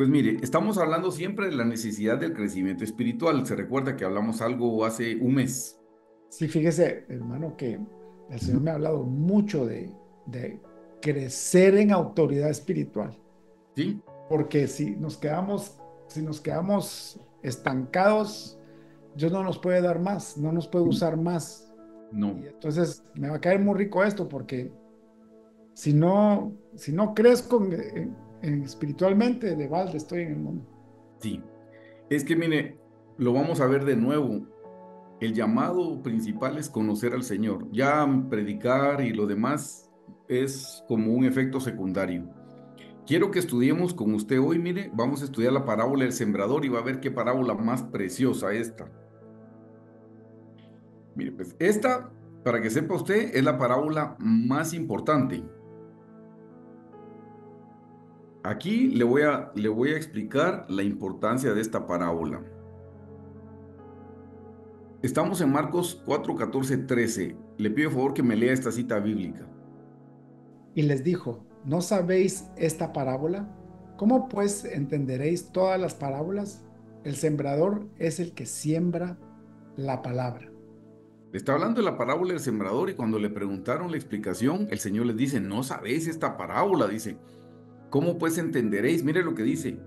Pues mire, estamos hablando siempre de la necesidad del crecimiento espiritual. Se recuerda que hablamos algo hace un mes. Sí, fíjese, hermano, que el Señor me ha hablado mucho de crecer en autoridad espiritual, ¿Sí? porque si nos quedamos estancados, Dios no nos puede dar más, no nos puede usar más. Y No. entonces me va a caer muy rico esto, porque si no crezco espiritualmente, de balde estoy en el mundo. Sí. Es que mire, lo vamos a ver de nuevo. El llamado principal es conocer al Señor. Ya predicar y lo demás es como un efecto secundario. Quiero que estudiemos con usted hoy, mire, vamos a estudiar la parábola del sembrador y va a ver qué parábola más preciosa esta. Mire, pues esta, para que sepa usted, es la parábola más importante. Aquí le voy a explicar la importancia de esta parábola. Estamos en Marcos 4, 14, 13. Le pido por favor que me lea esta cita bíblica. Y les dijo, ¿no sabéis esta parábola? ¿Cómo pues entenderéis todas las parábolas? El sembrador es el que siembra la palabra. Le está hablando de la parábola del sembrador y cuando le preguntaron la explicación, el Señor les dice, no sabéis esta parábola, dice, ¿cómo pues entenderéis? Mire lo que dice,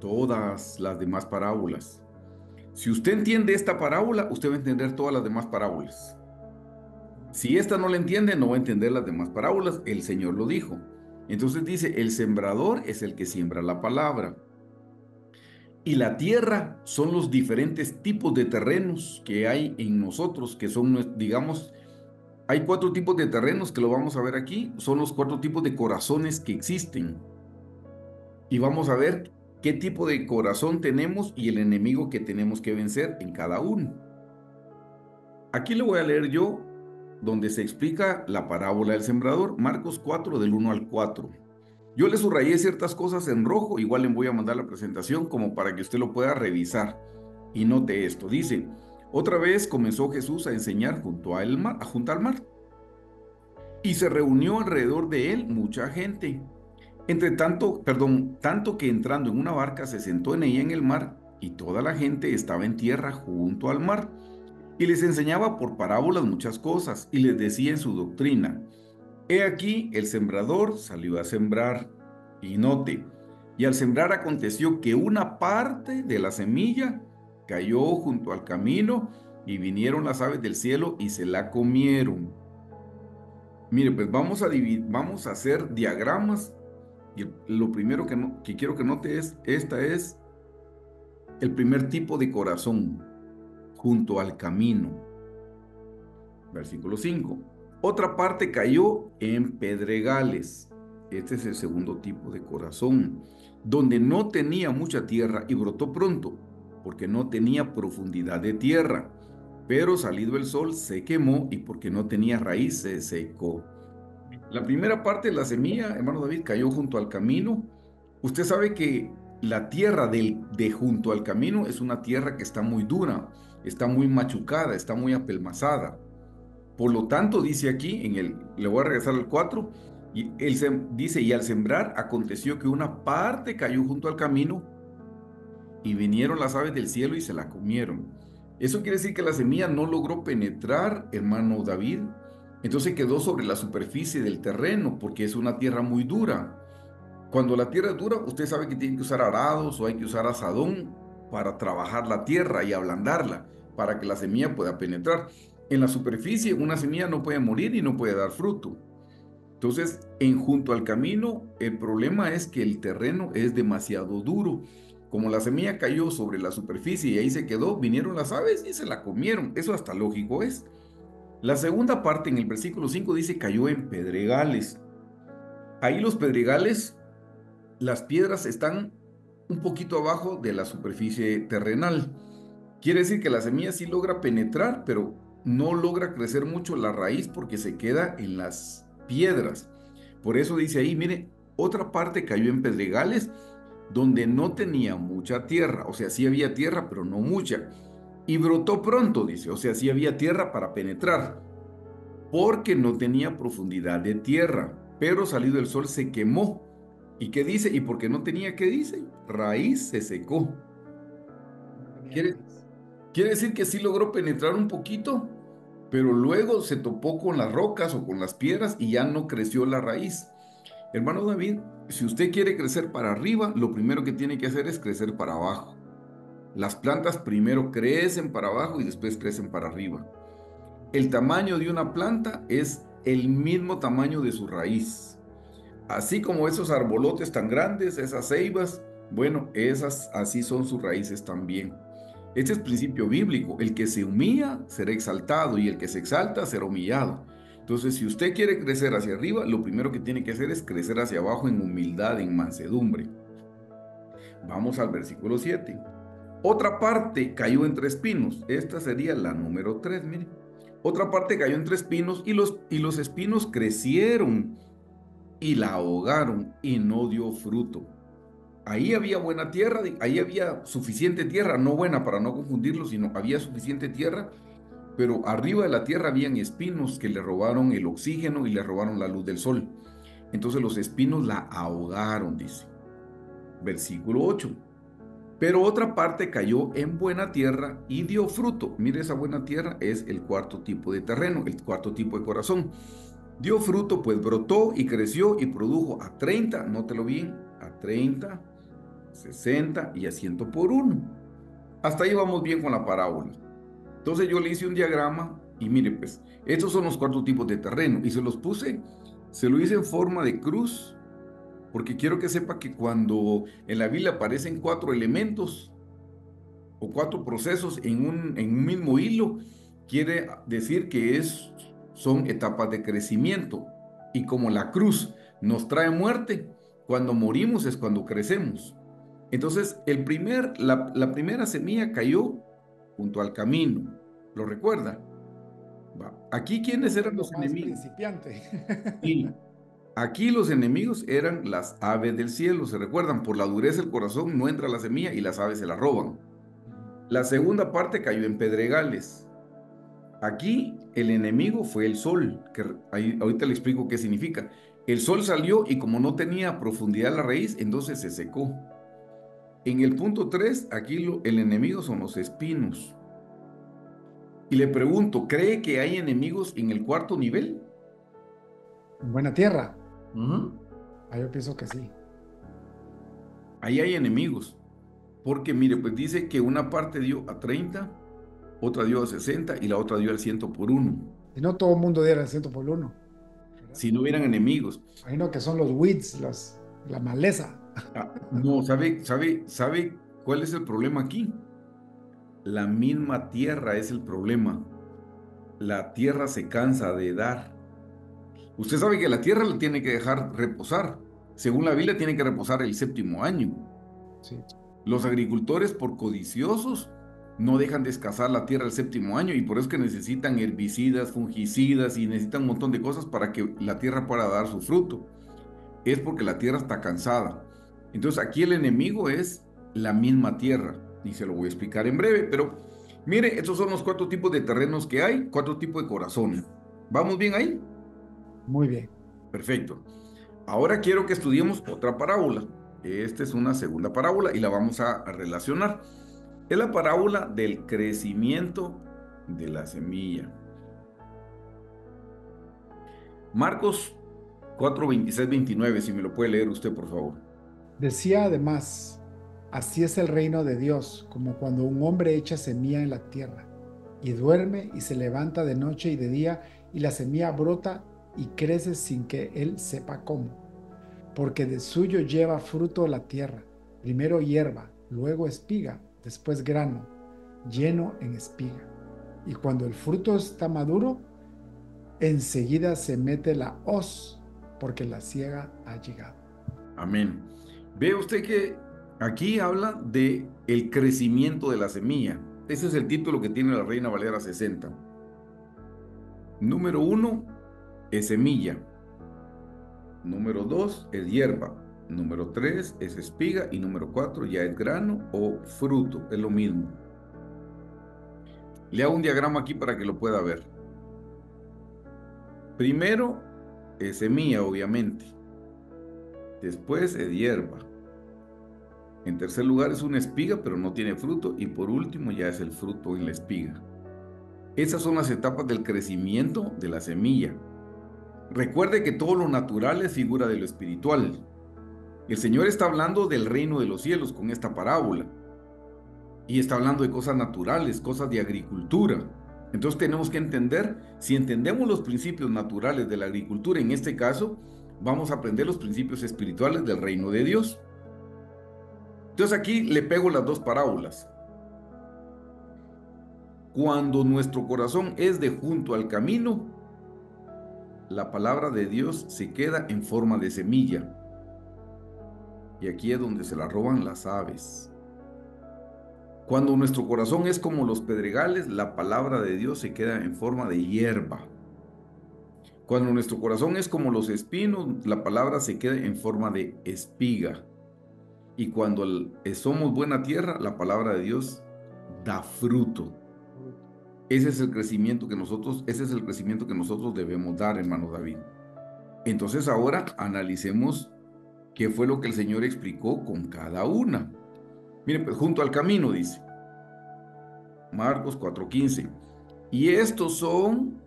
todas las demás parábolas. Si usted entiende esta parábola, usted va a entender todas las demás parábolas. Si esta no la entiende, no va a entender las demás parábolas. El Señor lo dijo. Entonces dice, el sembrador es el que siembra la palabra. Y la tierra son los diferentes tipos de terrenos que hay en nosotros, que son, digamos, hay cuatro tipos de terrenos que lo vamos a ver aquí. Son los cuatro tipos de corazones que existen. Y vamos a ver qué tipo de corazón tenemos y el enemigo que tenemos que vencer en cada uno. Aquí le voy a leer yo donde se explica la parábola del sembrador, Marcos 4 del 1 al 4. Yo le subrayé ciertas cosas en rojo, igual le voy a mandar la presentación como para que usted lo pueda revisar y note esto. Dice, otra vez comenzó Jesús a enseñar junto al mar, y se reunió alrededor de él mucha gente. Entre tanto, perdón, tanto que entrando en una barca se sentó en ella en el mar, y toda la gente estaba en tierra junto al mar. Y les enseñaba por parábolas muchas cosas, y les decía en su doctrina, he aquí el sembrador salió a sembrar. Y note, y al sembrar aconteció que una parte de la semilla cayó junto al camino, y vinieron las aves del cielo y se la comieron. Mire, pues vamos a hacer diagramas, y lo primero que quiero que note es, esta es el primer tipo de corazón, junto al camino. Versículo 5. Otra parte cayó en pedregales. Este es el segundo tipo de corazón, donde no tenía mucha tierra y brotó pronto, porque no tenía profundidad de tierra. Pero salido el sol se quemó y porque no tenía raíz se secó. La primera parte de la semilla, hermano David, cayó junto al camino. Usted sabe que la tierra de junto al camino es una tierra que está muy dura, está muy machucada, está muy apelmazada. Por lo tanto, dice aquí, le voy a regresar al 4 y dice, y al sembrar aconteció que una parte cayó junto al camino y vinieron las aves del cielo y se la comieron. Eso quiere decir que la semilla no logró penetrar, hermano David. Entonces quedó sobre la superficie del terreno porque es una tierra muy dura. Cuando la tierra es dura, usted sabe que tiene que usar arados o hay que usar asadón para trabajar la tierra y ablandarla para que la semilla pueda penetrar. En la superficie, una semilla no puede morir y no puede dar fruto. Entonces, junto al camino, el problema es que el terreno es demasiado duro. Como la semilla cayó sobre la superficie y ahí se quedó, vinieron las aves y se la comieron. Eso hasta lógico es. La segunda parte en el versículo 5 dice cayó en pedregales. Ahí los pedregales, las piedras están un poquito abajo de la superficie terrenal. Quiere decir que la semilla sí logra penetrar, pero no logra crecer mucho la raíz porque se queda en las piedras. Por eso dice ahí, mire, otra parte cayó en pedregales donde no tenía mucha tierra, o sea, sí había tierra, pero no mucha. Y brotó pronto, dice, o sea, sí había tierra para penetrar, porque no tenía profundidad de tierra, pero salido el sol se quemó ¿Y qué dice? ¿Y porque no tenía qué dice? Raíz se secó. No tenía Quiere, raíz. quiere decir que sí logró penetrar un poquito, pero luego se topó con las rocas o con las piedras y ya no creció la raíz. Hermano David, si usted quiere crecer para arriba, lo primero que tiene que hacer es crecer para abajo. Las plantas primero crecen para abajo y después crecen para arriba. El tamaño de una planta es el mismo tamaño de su raíz. Así como esos arbolotes tan grandes, esas ceibas, bueno, esas así son sus raíces también. Este es principio bíblico. El que se humilla será exaltado y el que se exalta será humillado. Entonces, si usted quiere crecer hacia arriba, lo primero que tiene que hacer es crecer hacia abajo en humildad, en mansedumbre. Vamos al versículo 7. Otra parte cayó entre espinos. Esta sería la número 3, mire. Otra parte cayó entre espinos y los espinos crecieron y la ahogaron y no dio fruto. Ahí había buena tierra, ahí había suficiente tierra, no buena para no confundirlo, sino había suficiente tierra, pero arriba de la tierra habían espinos que le robaron el oxígeno y le robaron la luz del sol. Entonces los espinos la ahogaron, dice. Versículo 8. Pero otra parte cayó en buena tierra y dio fruto. Mire, esa buena tierra es el cuarto tipo de terreno, el cuarto tipo de corazón. Dio fruto, pues brotó y creció y produjo a 30, nótelo bien, a 30, 60 y a 100 por uno. Hasta ahí vamos bien con la parábola. Entonces yo le hice un diagrama y mire, pues, estos son los cuatro tipos de terreno y se lo hice en forma de cruz, porque quiero que sepa que cuando en la Biblia aparecen cuatro elementos o cuatro procesos en un mismo hilo, quiere decir que son etapas de crecimiento. Y como la cruz nos trae muerte, cuando morimos es cuando crecemos. Entonces, la primera semilla cayó junto al camino. ¿Lo recuerda? Va. Aquí, ¿quiénes eran Siendo los más enemigos? principiante. Sí. Aquí los enemigos eran las aves del cielo. ¿Se recuerdan? Por la dureza del corazón no entra la semilla y las aves se la roban. La segunda parte cayó en pedregales. Aquí el enemigo fue el sol, que ahorita le explico qué significa. El sol salió y como no tenía profundidad la raíz, entonces se secó. En el punto 3 aquí el enemigo son los espinos. Y le pregunto, ¿cree que hay enemigos en el cuarto nivel? En buena tierra. Ujú. Ah, yo pienso que sí. Ahí hay enemigos. Porque mire, pues dice que una parte dio a 30, otra dio a 60 y la otra dio al 100 por uno. Y no todo el mundo diera el 100 por 1, ¿verdad? Si no hubieran enemigos. Imagino que son los weeds, la maleza. No, ¿sabe cuál es el problema aquí? La misma tierra es el problema. La tierra se cansa de dar. Usted sabe que la tierra la tiene que dejar reposar. Según la Biblia, tiene que reposar el séptimo año. Sí. Los agricultores, por codiciosos, no dejan descansar la tierra el séptimo año y por eso es que necesitan herbicidas, fungicidas y necesitan un montón de cosas para que la tierra pueda dar su fruto. Es porque la tierra está cansada. Entonces aquí el enemigo es la misma tierra y se lo voy a explicar en breve, pero mire, estos son los cuatro tipos de terrenos que hay, cuatro tipos de corazones. ¿Vamos bien ahí? Muy bien. Perfecto. Ahora quiero que estudiemos otra parábola. Esta es una segunda parábola y la vamos a relacionar. Es la parábola del crecimiento de la semilla. Marcos 4, 26, 29, si me lo puede leer usted, por favor. Decía además, así es el reino de Dios, como cuando un hombre echa semilla en la tierra, y duerme y se levanta de noche y de día, y la semilla brota y crece sin que él sepa cómo, porque de suyo lleva fruto la tierra, primero hierba, luego espiga, después grano, lleno en espiga. Y cuando el fruto está maduro, enseguida se mete la hoz, porque la siega ha llegado. Amén. Ve usted que aquí habla de el crecimiento de la semilla. Ese es el título que tiene la Reina Valera 60. Número 1 es semilla. Número 2 es hierba. Número 3 es espiga. Y número 4 ya es grano o fruto. Es lo mismo. Le hago un diagrama aquí para que lo pueda ver. Primero es semilla, obviamente. Después es hierba. En tercer lugar es una espiga, pero no tiene fruto. Y por último ya es el fruto en la espiga. Esas son las etapas del crecimiento de la semilla. Recuerde que todo lo natural es figura de lo espiritual. El Señor está hablando del reino de los cielos con esta parábola. Y está hablando de cosas naturales, cosas de agricultura. Entonces tenemos que entender, si entendemos los principios naturales de la agricultura, en este caso, vamos a aprender los principios espirituales del reino de Dios. Entonces aquí le pego las dos parábolas. Cuando nuestro corazón es de junto al camino, la palabra de Dios se queda en forma de semilla. Y aquí es donde se la roban las aves. Cuando nuestro corazón es como los pedregales, la palabra de Dios se queda en forma de hierba. Cuando nuestro corazón es como los espinos, la palabra se queda en forma de espiga. Y cuando somos buena tierra, la palabra de Dios da fruto. Ese es el crecimiento que nosotros debemos dar, hermano David. Entonces ahora analicemos qué fue lo que el Señor explicó con cada una. Miren, pues junto al camino dice, Marcos 4:15, y estos son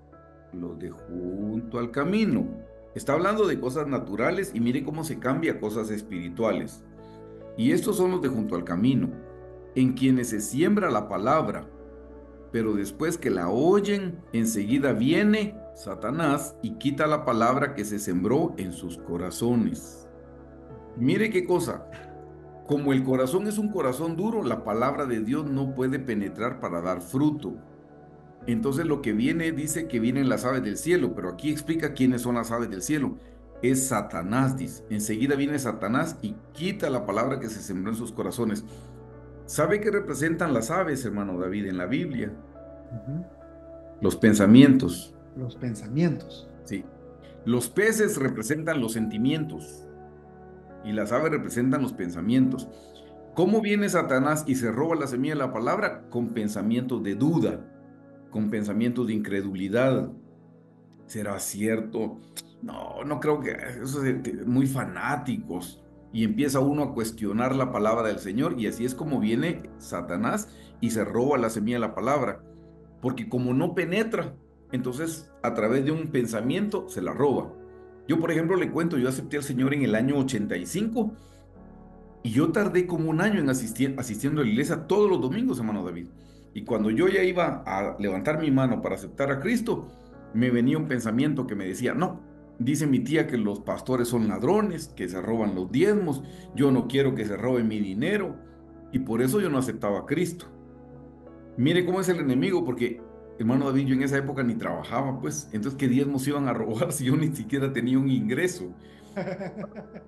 los de junto al camino. Está hablando de cosas naturales y mire cómo se cambia a cosas espirituales. Y estos son los de junto al camino, en quienes se siembra la palabra, pero después que la oyen, enseguida viene Satanás y quita la palabra que se sembró en sus corazones. Mire qué cosa, como el corazón es un corazón duro, la palabra de Dios no puede penetrar para dar fruto. Entonces lo que viene, dice que vienen las aves del cielo, pero aquí explica quiénes son las aves del cielo. Es Satanás, dice. Enseguida viene Satanás y quita la palabra que se sembró en sus corazones. ¿Sabe qué representan las aves, hermano David, en la Biblia? Los pensamientos. Los pensamientos. Sí. Los peces representan los sentimientos y las aves representan los pensamientos. ¿Cómo viene Satanás y se roba la semilla de la palabra? Con pensamientos de duda, con pensamientos de incredulidad. ¿Será cierto? No, no creo que eso es muy fanáticos. Y empieza uno a cuestionar la palabra del Señor y así es como viene Satanás y se roba la semilla de la palabra. Porque como no penetra, entonces a través de un pensamiento se la roba. Yo, por ejemplo, le cuento, yo acepté al Señor en el año 85 y yo tardé como un año en asistiendo a la iglesia todos los domingos, hermano David. Y cuando yo ya iba a levantar mi mano para aceptar a Cristo, me venía un pensamiento que me decía, no, dice mi tía que los pastores son ladrones, que se roban los diezmos, yo no quiero que se roben mi dinero, y por eso yo no aceptaba a Cristo. Mire cómo es el enemigo, porque, hermano David, yo en esa época ni trabajaba, pues, entonces, ¿qué diezmos iban a robar si yo ni siquiera tenía un ingreso?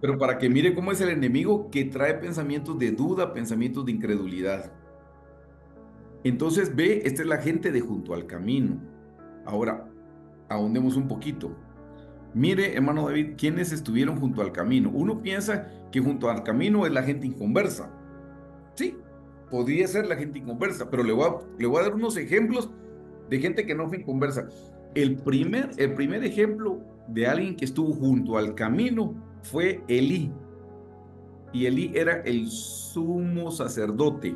Pero para que mire cómo es el enemigo que trae pensamientos de duda, pensamientos de incredulidad. Entonces, ve, esta es la gente de junto al camino. Ahora, ahondemos un poquito. Mire, hermano David, ¿quiénes estuvieron junto al camino? Uno piensa que junto al camino es la gente inconversa. Sí, podría ser la gente inconversa, pero le voy a dar unos ejemplos de gente que no fue inconversa. El primer ejemplo de alguien que estuvo junto al camino fue Elí. Y Elí era el sumo sacerdote.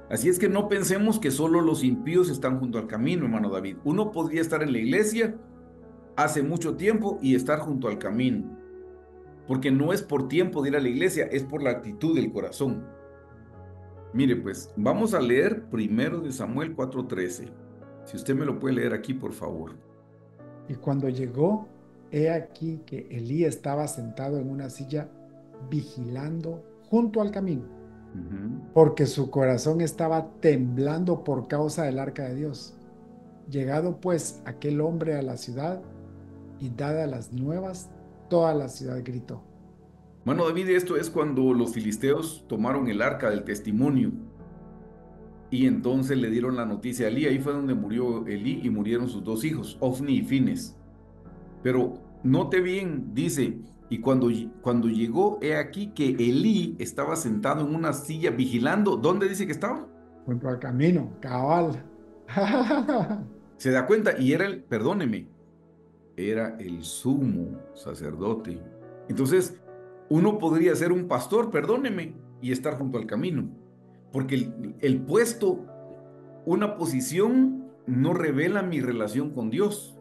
Así es que no pensemos que solo los impíos están junto al camino, hermano David. Uno podría estar en la iglesia hace mucho tiempo y estar junto al camino. Porque no es por tiempo de ir a la iglesia, es por la actitud del corazón. Mire, pues, vamos a leer primero de Samuel 4:13. Si usted me lo puede leer aquí, por favor. Y cuando llegó, he aquí que Elí estaba sentado en una silla vigilando junto al camino, porque su corazón estaba temblando por causa del arca de Dios. Llegado pues aquel hombre a la ciudad y dadas las nuevas, toda la ciudad gritó. Bueno, David, esto es cuando los filisteos tomaron el arca del testimonio y entonces le dieron la noticia a Elí. Ahí fue donde murió Elí y murieron sus dos hijos, Ofni y Fines. Pero note bien, dice, y cuando llegó, he aquí que Elí estaba sentado en una silla vigilando. ¿Dónde dice que estaba? Junto al camino, cabal. Se da cuenta, y perdóneme, era el sumo sacerdote. Entonces, Uno podría ser un pastor, perdóneme, y estar junto al camino, porque el puesto, una posición, no revela mi relación con Dios.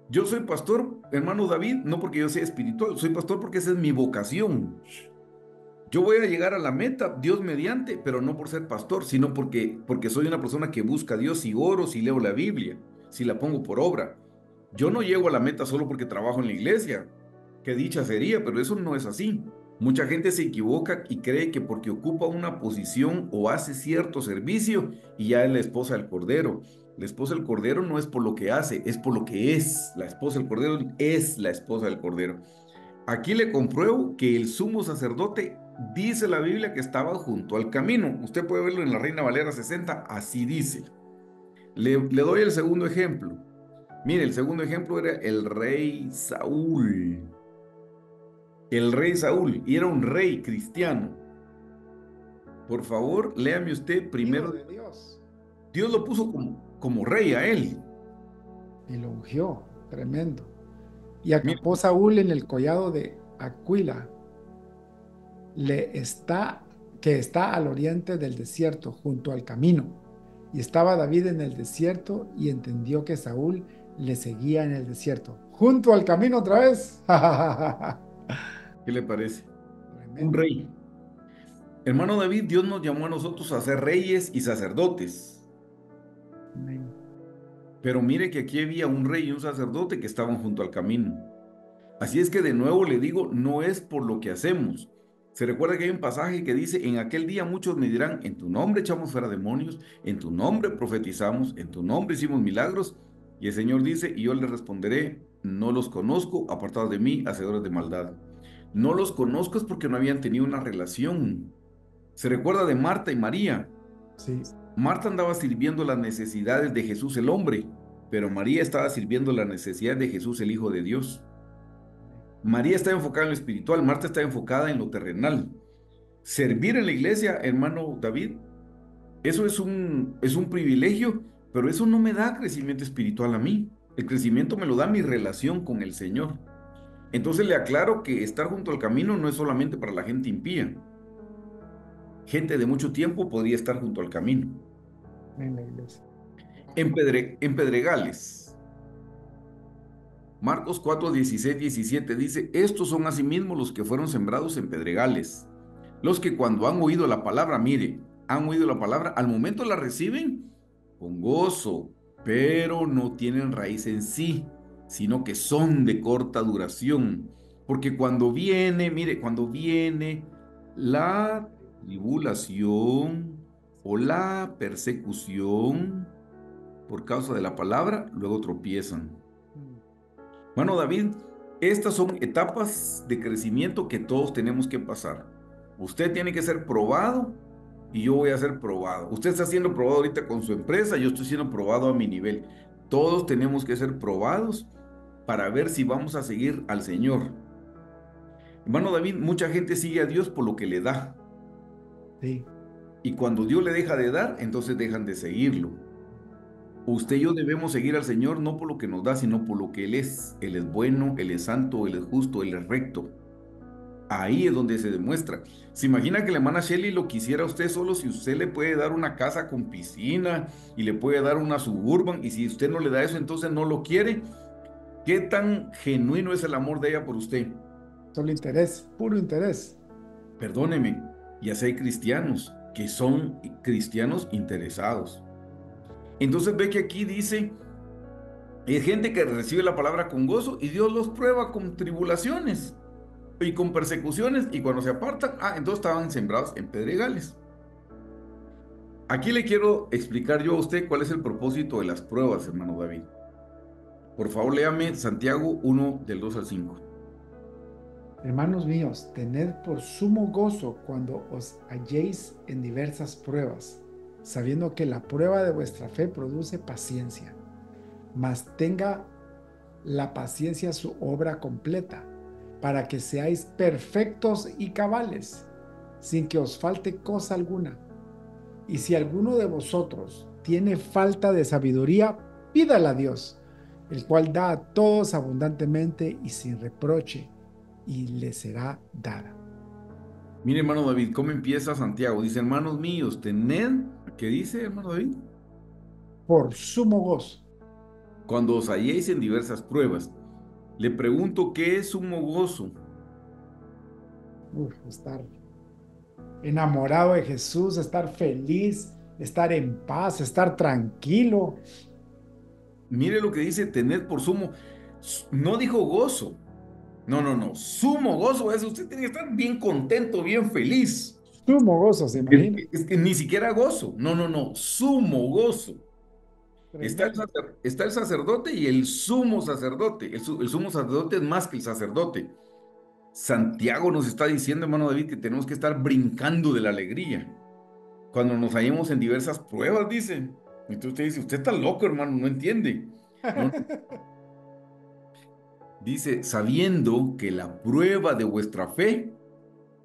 Yo soy pastor, hermano David, no porque yo sea espiritual, soy pastor porque esa es mi vocación. Yo voy a llegar a la meta, Dios mediante, pero no por ser pastor, sino porque soy una persona que busca a Dios, si oro, si leo la Biblia, si la pongo por obra. Yo no llego a la meta solo porque trabajo en la iglesia. Qué dicha sería, pero eso no es así. Mucha gente se equivoca y cree que porque ocupa una posición o hace cierto servicio y ya es la esposa del Cordero. La esposa del Cordero no es por lo que hace, es por lo que es. La esposa del Cordero es la esposa del Cordero. Aquí le compruebo que el sumo sacerdote dice la Biblia que estaba junto al camino. Usted puede verlo en la Reina Valera 60, así dice. Le doy el segundo ejemplo. Mire, el segundo ejemplo era el rey Saúl. El rey Saúl, y era un rey cristiano. Por favor, léame usted Hijo primero. de Dios. Dios lo puso como rey a él. Y lo ungió, tremendo. Y Mire, acampó Saúl en el collado de Aquila, que está al oriente del desierto, junto al camino. Y estaba David en el desierto y entendió que Saúl le seguía en el desierto. Junto al camino otra vez. ¿qué le parece? Un Tremendo. rey. Hermano David, Dios nos llamó a nosotros a ser reyes y sacerdotes. Amén. Pero mire que aquí había un rey y un sacerdote que estaban junto al camino. Así es que de nuevo le digo, no es por lo que hacemos. Se recuerda que hay un pasaje que dice, en aquel día muchos me dirán, en tu nombre echamos fuera demonios, en tu nombre profetizamos, en tu nombre hicimos milagros. Y el Señor dice, y yo les responderé, no los conozco, apartados de mí, hacedores de maldad. No los conozco es porque no habían tenido una relación. Se recuerda de Marta y María. Sí, Marta andaba sirviendo las necesidades de Jesús el hombre, pero María estaba sirviendo las necesidades de Jesús el Hijo de Dios. María está enfocada en lo espiritual, Marta está enfocada en lo terrenal. Servir en la iglesia, hermano David, eso es un privilegio, pero eso no me da crecimiento espiritual a mí. El crecimiento me lo da mi relación con el Señor. Entonces le aclaro que estar junto al camino no es solamente para la gente impía. Gente de mucho tiempo podría estar junto al camino. en la iglesia. En Pedregales, Marcos 4, 16, 17 dice, estos son asimismo los que fueron sembrados en pedregales, los que cuando han oído la palabra, mire, han oído la palabra, al momento la reciben con gozo, pero no tienen raíz en sí, sino que son de corta duración. Porque cuando viene, mire, cuando viene la tribulación o la persecución por causa de la palabra, luego tropiezan. Mm. Bueno, David, estas son etapas de crecimiento que todos tenemos que pasar. Usted tiene que ser probado y yo voy a ser probado. Usted está siendo probado ahorita con su empresa, yo estoy siendo probado a mi nivel. Todos tenemos que ser probados para ver si vamos a seguir al Señor. Hermano David, mucha gente sigue a Dios por lo que le da. Sí, Y cuando Dios le deja de dar, entonces dejan de seguirlo. Usted y yo debemos seguir al Señor no por lo que nos da, sino por lo que Él es. Él es bueno, Él es santo, Él es justo, Él es recto. Ahí es donde se demuestra. ¿Se imagina que la hermana Shelly lo quisiera a usted solo si usted le puede dar una casa con piscina y le puede dar una suburban y si usted no le da eso, entonces no lo quiere? ¿Qué tan genuino es el amor de ella por usted? solo interés, puro interés. Perdóneme, y así hay cristianos que son cristianos interesados. Entonces ve que aquí dice, hay gente que recibe la palabra con gozo y Dios los prueba con tribulaciones y con persecuciones y cuando se apartan, entonces estaban sembrados en pedregales. Aquí le quiero explicar yo a usted cuál es el propósito de las pruebas, hermano David. Por favor, léame Santiago 1 del 2 al 5. Hermanos míos, tened por sumo gozo cuando os halléis en diversas pruebas, sabiendo que la prueba de vuestra fe produce paciencia. Mas tenga la paciencia su obra completa, para que seáis perfectos y cabales, sin que os falte cosa alguna. Y si alguno de vosotros tiene falta de sabiduría, pídala a Dios, el cual da a todos abundantemente y sin reproche, y le será dada. Mire, hermano David, ¿cómo empieza Santiago? Dice, hermanos míos, tened, ¿qué dice, hermano David? Por sumo gozo. Cuando os halléis en diversas pruebas. Le pregunto, ¿qué es sumo gozo? Estar enamorado de Jesús, estar feliz, estar en paz, estar tranquilo. Mire lo que dice, tened por sumo. No dijo gozo. No, no, no. Sumo gozo es usted tiene que estar bien contento, bien feliz. Sumo gozo, ¿se imagina? Es que ni siquiera gozo. No, no, no. Sumo gozo. Tremendo. Está el sacerdote y el sumo sacerdote. El sumo sacerdote es más que el sacerdote. Santiago nos está diciendo, hermano David, que tenemos que estar brincando de la alegría. Cuando nos hallemos en diversas pruebas, dice. Entonces usted dice, usted está loco, hermano, no entiende. No, no. Dice, sabiendo que la prueba de vuestra fe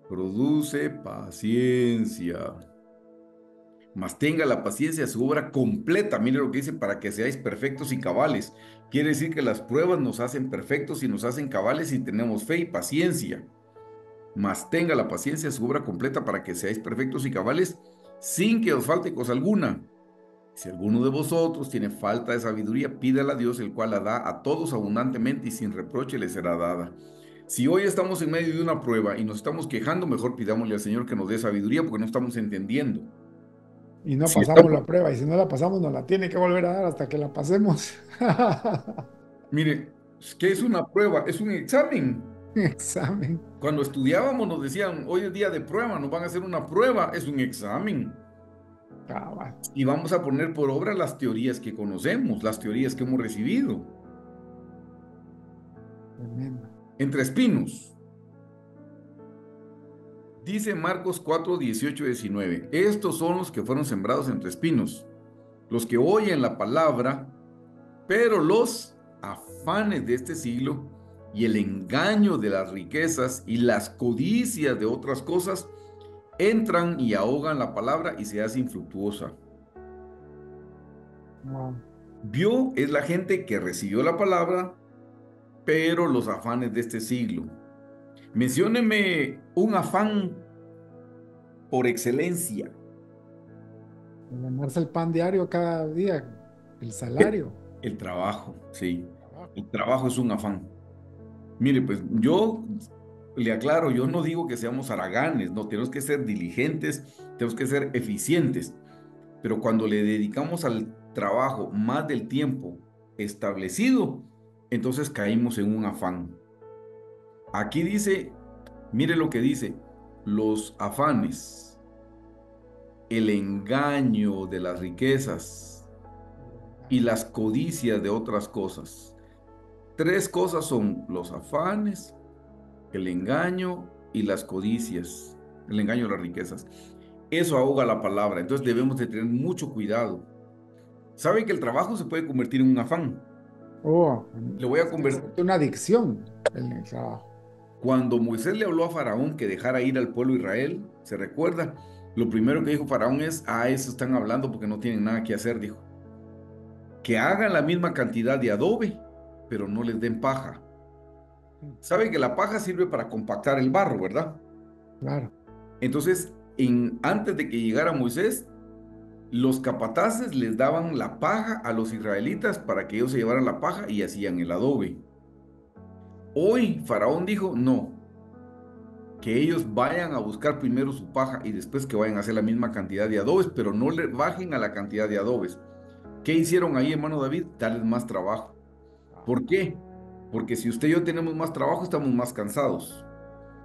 produce paciencia. Mas tenga la paciencia su obra completa. Mire lo que dice, para que seáis perfectos y cabales. Quiere decir que las pruebas nos hacen perfectos y nos hacen cabales si tenemos fe y paciencia. Mas tenga la paciencia su obra completa para que seáis perfectos y cabales sin que os falte cosa alguna. Si alguno de vosotros tiene falta de sabiduría, pídala a Dios, el cual la da a todos abundantemente y sin reproche le será dada. Si hoy estamos en medio de una prueba y nos estamos quejando, mejor pidámosle al Señor que nos dé sabiduría porque no estamos entendiendo. Y no Si pasamos estamos, la prueba, y si no la pasamos, nos la tiene que volver a dar hasta que la pasemos. mire, ¿qué es una prueba? Es un examen. Examen. Cuando estudiábamos nos decían, hoy es día de prueba, nos van a hacer una prueba, es un examen. Cabal. Y vamos a poner por obra las teorías que conocemos, las teorías que hemos recibido. Tremendo. Entre espinos. Dice Marcos 4, 18 y 19. Estos son los que fueron sembrados entre espinos, los que oyen la palabra, pero los afanes de este siglo y el engaño de las riquezas y las codicias de otras cosas entran y ahogan la palabra y se hace infructuosa. Wow. Vio es la gente que recibió la palabra, pero los afanes de este siglo. Mencióneme un afán por excelencia. Ganarse el pan diario cada día, el El, salario. el trabajo, sí. Trabajo. El trabajo es un afán. Mire, pues yo le aclaro, yo no digo que seamos haraganes, no, tenemos que ser diligentes, tenemos que ser eficientes, pero cuando le dedicamos al trabajo más del tiempo establecido, entonces caímos en un afán. Aquí dice, mire lo que dice, los afanes, el engaño de las riquezas y las codicias de otras cosas. Tres cosas son los afanes, el engaño y las codicias, el engaño de las riquezas. Eso ahoga la palabra, entonces debemos de tener mucho cuidado. ¿Saben que el trabajo se puede convertir en un afán? Oh, Le voy a es convertir. una adicción el trabajo. Cuando Moisés le habló a Faraón que dejara ir al pueblo de Israel, ¿se recuerda? Lo primero que dijo Faraón es, eso están hablando porque no tienen nada que hacer, dijo. Que hagan la misma cantidad de adobe, pero no les den paja. Saben que la paja sirve para compactar el barro, ¿verdad? Claro. Entonces, antes de que llegara Moisés, los capataces les daban la paja a los israelitas para que ellos se llevaran la paja y hacían el adobe. Hoy Faraón dijo, no, que ellos vayan a buscar primero su paja y después que vayan a hacer la misma cantidad de adobes, pero no le bajen a la cantidad de adobes. ¿Qué hicieron ahí, hermano David? Darles más trabajo. ¿Por qué? Porque si usted y yo tenemos más trabajo, estamos más cansados.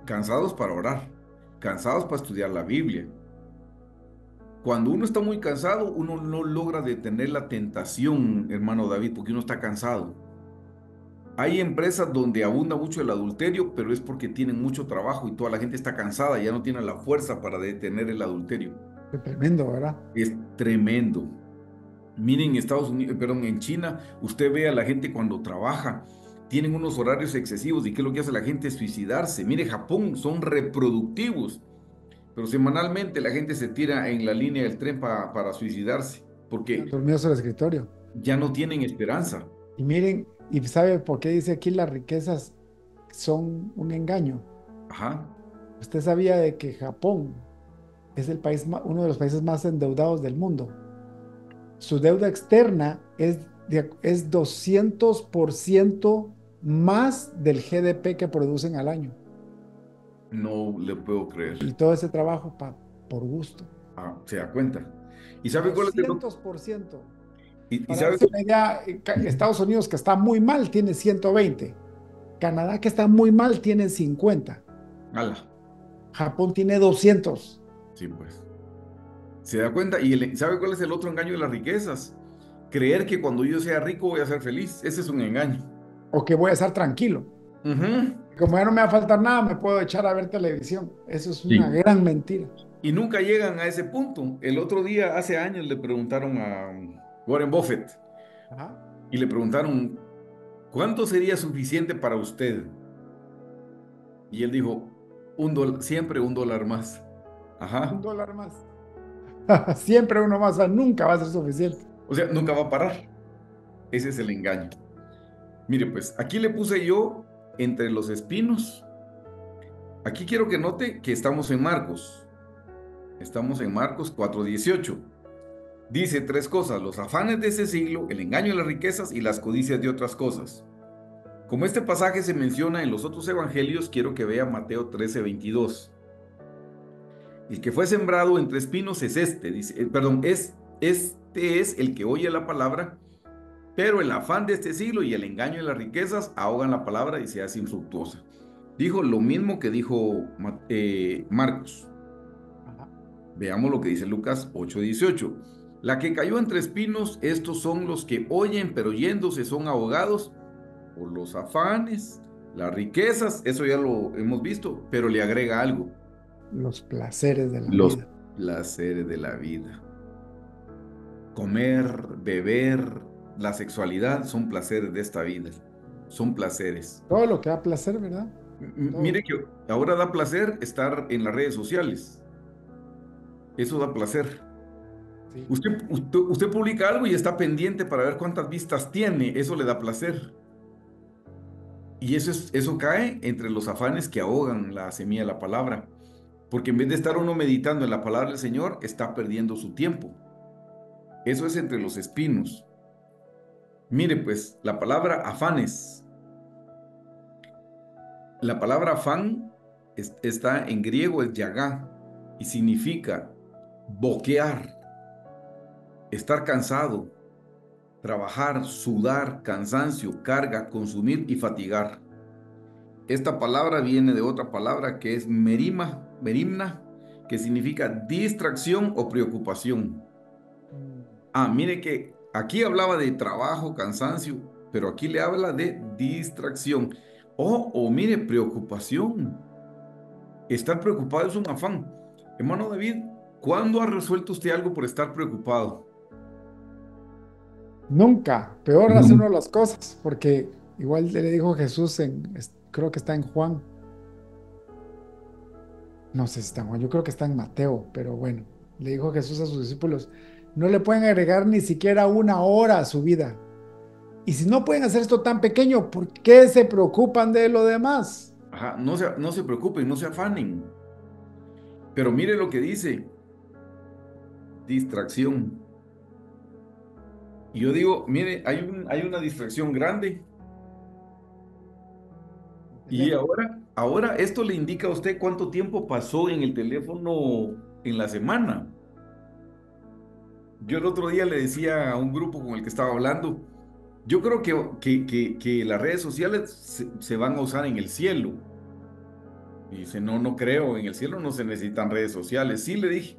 Cansados para orar, cansados para estudiar la Biblia. Cuando uno está muy cansado, uno no logra detener la tentación, hermano David, porque uno está cansado. Hay empresas donde abunda mucho el adulterio, pero es porque tienen mucho trabajo y toda la gente está cansada, ya no tiene la fuerza para detener el adulterio. Qué tremendo, ¿verdad? Es tremendo. Miren, en Estados Unidos, perdón, en China, usted ve a la gente cuando trabaja, tienen unos horarios excesivos y ¿qué es lo que hace la gente? Suicidarse. Mire, Japón son reproductivos, pero semanalmente la gente se tira en la línea del tren para suicidarse, porque Dormido sobre el escritorio. ya no tienen esperanza. Y miren, ¿y sabe por qué dice aquí las riquezas son un engaño. Ajá. ¿Usted sabía de que Japón es el país, uno de los países más endeudados del mundo? Su deuda externa es 200% más del GDP que producen al año. No le puedo creer. Y todo ese trabajo por gusto. Ah, se da cuenta. ¿Y sabe cuál es el otro? 200%. ¿Y Para sabe darse una idea, Estados Unidos, que está muy mal, tiene 120. Canadá, que está muy mal, tiene 50. Ala, Japón tiene 200. sí, pues. Se da cuenta. ¿Y sabe cuál es el otro engaño de las riquezas? Creer que cuando yo sea rico voy a ser feliz. Ese es un engaño. O que voy a estar tranquilo. Ujú. Como ya no me va a faltar nada, me puedo echar a ver televisión. Eso es una Sí. gran mentira. Y nunca llegan a ese punto. El otro día, hace años, le preguntaron a Warren Buffett Ajá. y le preguntaron, ¿cuánto sería suficiente para usted? Y él dijo, siempre $1 más. Un Ajá. dólar más. Siempre uno más, o sea, nunca va a ser suficiente. O sea, nunca va a parar. Ese es el engaño. Mire, pues aquí le puse yo entre los espinos. Aquí quiero que note que estamos en Marcos. Estamos en Marcos 4:18. Dice tres cosas: los afanes de ese siglo, el engaño de las riquezas y las codicias de otras cosas. Como este pasaje se menciona en los otros evangelios, quiero que vea Mateo 13:22. El que fue sembrado entre espinos es este, dice, perdón, este es el que oye la palabra, pero el afán de este siglo y el engaño de las riquezas ahogan la palabra y se hace infructuosa. Dijo lo mismo que dijo Marcos. Ajá. Veamos lo que dice Lucas 8:18. La que cayó entre espinos, estos son los que oyen, pero yéndose son ahogados por los afanes, las riquezas, eso ya lo hemos visto, pero le agrega algo: Los placeres de la los vida. placeres de la vida. Comer, beber, la sexualidad son placeres de esta vida, son placeres. Todo lo que da placer, ¿verdad? Mire Todo. que ahora da placer estar en las redes sociales, eso da placer. Sí. Usted publica algo y está pendiente para ver cuántas vistas tiene, eso le da placer. Y eso cae entre los afanes que ahogan la semilla de la palabra. Porque en vez de estar uno meditando en la palabra del Señor, está perdiendo su tiempo. Eso es entre los espinos. Mire, pues, la palabra afanes. La palabra afán está en griego, es yagá, y significa boquear, estar cansado, trabajar, sudar, cansancio, carga, consumir y fatigar. Esta palabra viene de otra palabra que es merimna, que significa distracción o preocupación. Mm. Ah, mire que aquí hablaba de trabajo, cansancio, pero aquí le habla de distracción. O mire, preocupación. Estar preocupado es un afán. Hermano David, ¿cuándo ha resuelto usted algo por estar preocupado? Nunca. Peor hace No. uno las cosas, porque igual le dijo Jesús creo que está en Juan. No sé si está en Juan, yo creo que está en Mateo, pero bueno, le dijo Jesús a sus discípulos, no le pueden agregar ni siquiera una hora a su vida. Y si no pueden hacer esto tan pequeño, ¿por qué se preocupan de lo demás? Ajá, no se preocupen, no se afanen. Pero mire lo que dice, distracción. Y yo digo, mire, hay una distracción grande. El Y teléfono. ahora esto le indica a usted cuánto tiempo pasó en el teléfono en la semana. Yo el otro día le decía a un grupo con el que estaba hablando, yo creo que las redes sociales se van a usar en el cielo. Y dice, no, no creo, en el cielo no se necesitan redes sociales. Sí, le dije,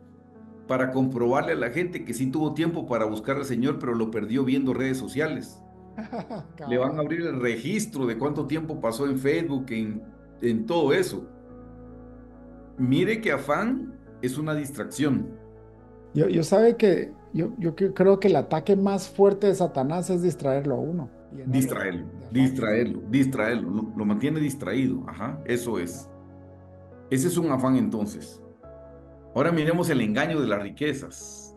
para comprobarle a la gente que sí tuvo tiempo para buscar al Señor, pero lo perdió viendo redes sociales. Le van a Cabal. abrir el registro de cuánto tiempo pasó en Facebook, en todo eso. Mire que afán es una distracción. Yo sabe que creo que el ataque más fuerte de Satanás es distraerlo a uno, llenarlo Distraerlo, de afanes. distraerlo, lo mantiene distraído. Ajá, eso es. Ese es un afán entonces. Ahora miremos el engaño de las riquezas.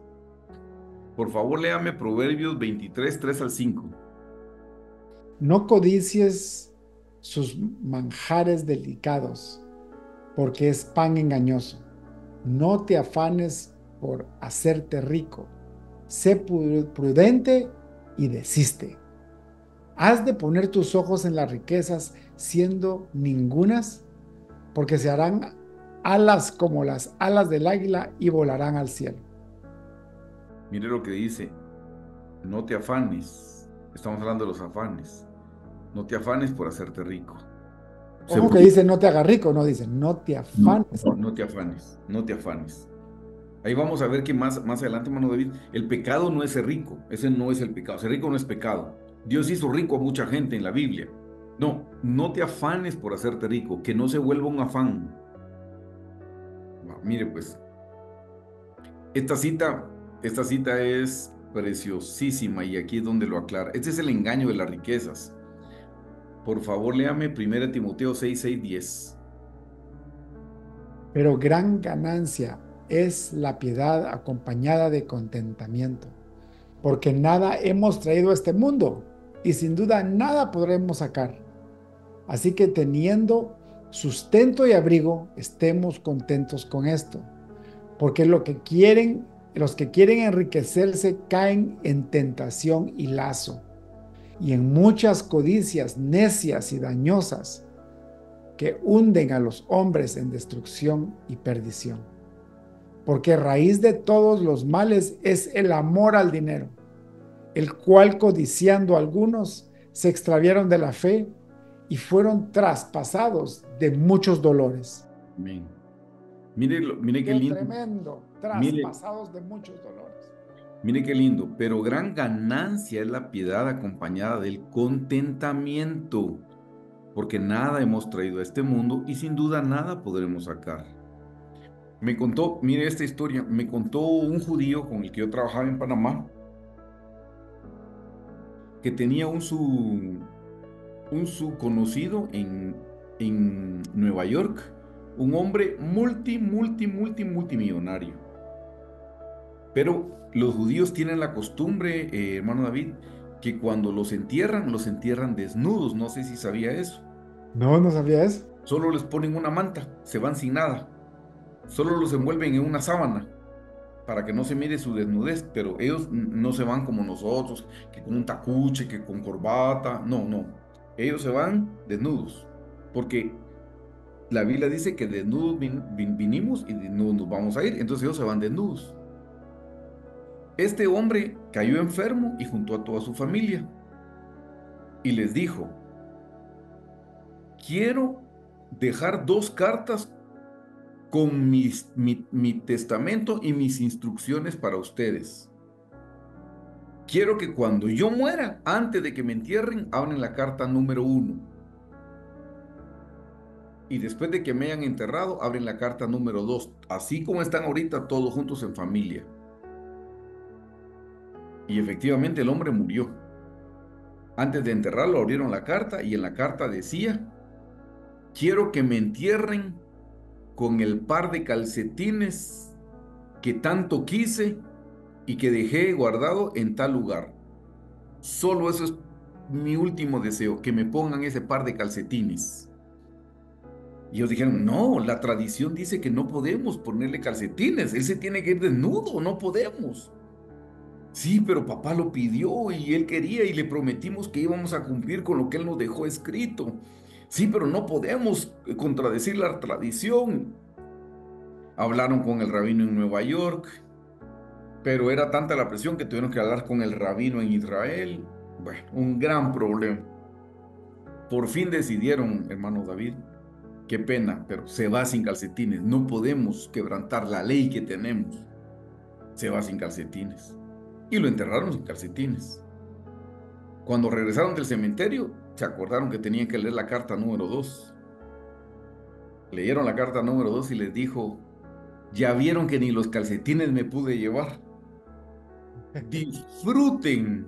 Por favor, léame Proverbios 23, 3 al 5. No codicies sus manjares delicados, porque es pan engañoso. No te afanes por hacerte rico. Sé prudente y desiste. ¿Has de poner tus ojos en las riquezas siendo ningunas? Porque se harán alas como las alas del águila y volarán al cielo. Mire lo que dice, no te afanes. Estamos hablando de los afanes. No te afanes por hacerte rico. Se Ojo que puede. dice no te hagas rico, no dice no te No, afanes. no, no te afanes, no te afanes. Ahí vamos a ver que más adelante, hermano David, el pecado no es ser rico, ese no es el pecado, ser rico no es pecado. Dios hizo rico a mucha gente en la Biblia. No, no te afanes por hacerte rico, que no se vuelva un afán. Mire pues, esta cita, esta cita es preciosísima y aquí es donde lo aclara. Este es el engaño de las riquezas. Por favor, léame 1 Timoteo 6:10. Pero gran ganancia es la piedad acompañada de contentamiento, porque nada hemos traído a este mundo y sin duda nada podremos sacar. Así que teniendo sustento y abrigo, estemos contentos con esto, porque los que quieren enriquecerse caen en tentación y lazo, y en muchas codicias necias y dañosas que hunden a los hombres en destrucción y perdición. Porque raíz de todos los males es el amor al dinero, el cual codiciando algunos se extraviaron de la fe y fueron traspasados de muchos dolores. Amén. Mire, mire qué Qué lindo. tremendo, Mire, traspasados de muchos dolores. mire qué lindo. Pero gran ganancia es la piedad acompañada del contentamiento, porque nada hemos traído a este mundo y sin duda nada podremos sacar. Me contó, mire esta historia, me contó un judío con el que yo trabajaba en Panamá, que tenía un su conocido en Nueva York, un hombre multimillonario. Pero los judíos tienen la costumbre, hermano David, que cuando los entierran desnudos. No sé si sabía eso. No, no sabía eso. Solo les ponen una manta, se van sin nada. Solo los envuelven en una sábana para que no se mire su desnudez, pero ellos no se van como nosotros, que con un tacuche, que con corbata. No, no. Ellos se van desnudos, porque la Biblia dice que desnudos vinimos y desnudos nos vamos a ir. Entonces ellos se van desnudos. Este hombre cayó enfermo y juntó a toda su familia y les dijo, quiero dejar 2 cartas con mi testamento y mis instrucciones para ustedes. Quiero que cuando yo muera, antes de que me entierren, abren la carta número 1. Y después de que me hayan enterrado, abren la carta número 2. Así como están ahorita todos juntos en familia. Y efectivamente el hombre murió. Antes de enterrarlo, abrieron la carta y en la carta decía, quiero que me entierren con el par de calcetines que tanto quise y que dejé guardado en tal lugar. Solo eso es mi último deseo, que me pongan ese par de calcetines. Y ellos dijeron, no, la tradición dice que no podemos ponerle calcetines, él se tiene que ir desnudo, no podemos. Sí, pero papá lo pidió y él quería y le prometimos que íbamos a cumplir con lo que él nos dejó escrito. Sí, pero no podemos contradecir la tradición. Hablaron con el rabino en Nueva York, pero era tanta la presión que tuvieron que hablar con el rabino en Israel. Bueno, un gran problema. Por fin decidieron, hermano David, qué pena, pero se va sin calcetines. No podemos quebrantar la ley que tenemos. Se va sin calcetines. Y lo enterraron sin calcetines. Cuando regresaron del cementerio, se acordaron que tenían que leer la carta número 2. Leyeron la carta número 2 y les dijo, ya vieron que ni los calcetines me pude llevar. Disfruten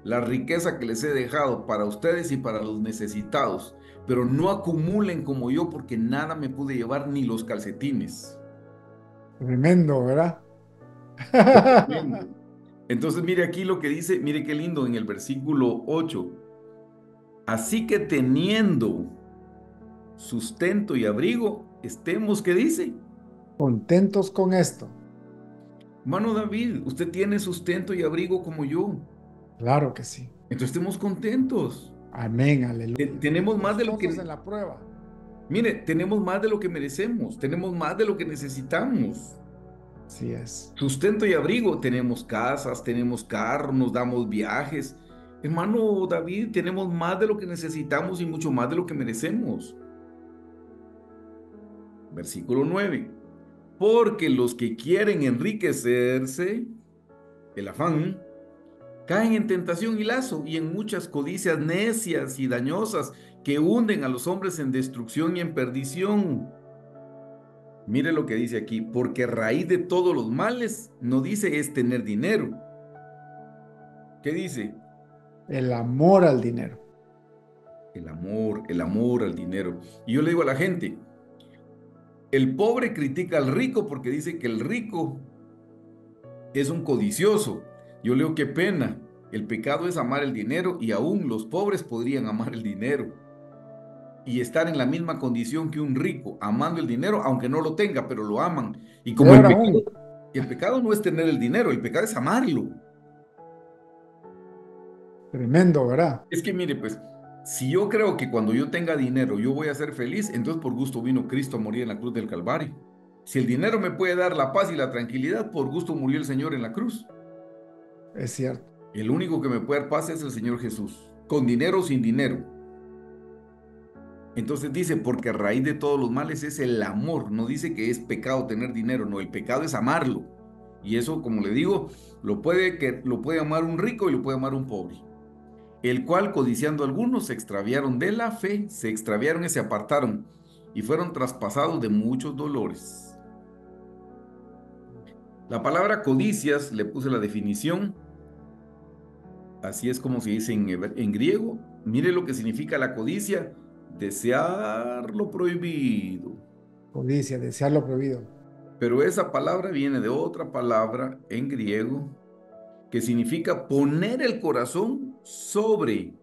la riqueza que les he dejado para ustedes y para los necesitados, pero no acumulen como yo porque nada me pude llevar ni los calcetines. Tremendo, ¿verdad? Entonces, mire aquí lo que dice, mire qué lindo en el versículo 8. Así que teniendo sustento y abrigo, estemos, ¿qué dice? Contentos con esto. Hermano David, usted tiene sustento y abrigo como yo. Claro que sí. Entonces estemos contentos. Amén, aleluya. Tenemos más de lo Gozosos que, en la prueba. mire, tenemos más de lo que merecemos, tenemos más de lo que necesitamos. Así es. Sustento y abrigo, tenemos casas, tenemos carros, nos damos viajes. Hermano David, tenemos más de lo que necesitamos y mucho más de lo que merecemos. Versículo 9. Porque los que quieren enriquecerse, el afán, caen en tentación y lazo y en muchas codicias necias y dañosas que hunden a los hombres en destrucción y en perdición. Mire lo que dice aquí, porque raíz de todos los males, no dice es tener dinero. ¿Qué dice? El amor al dinero. El amor al dinero. Y yo le digo a la gente, el pobre critica al rico porque dice que el rico es un codicioso. Yo le digo, qué pena. El pecado es amar el dinero y aún los pobres podrían amar el dinero y estar en la misma condición que un rico, amando el dinero, aunque no lo tenga, pero lo aman. Y como Peor aún. el pecado no es tener el dinero, el pecado es amarlo. Tremendo, ¿verdad? Es que mire, pues, si yo creo que cuando yo tenga dinero yo voy a ser feliz, entonces por gusto vino Cristo a morir en la cruz del Calvario. Si el dinero me puede dar la paz y la tranquilidad, por gusto murió el Señor en la cruz. Es cierto. El único que me puede dar paz es el Señor Jesús, con dinero o sin dinero. Entonces dice, porque a raíz de todos los males es el amor, no dice que es pecado tener dinero, no, el pecado es amarlo. Y eso, como le digo, lo puede amar un rico y lo puede amar un pobre. El cual, codiciando algunos, se extraviaron de la fe, se extraviaron y se apartaron, y fueron traspasados de muchos dolores. La palabra codicias, le puse la definición, así es como se dice en griego. Mire lo que significa la codicia: desear lo prohibido. Codicia, desear lo prohibido. Pero esa palabra viene de otra palabra en griego que significa poner el corazón sobre.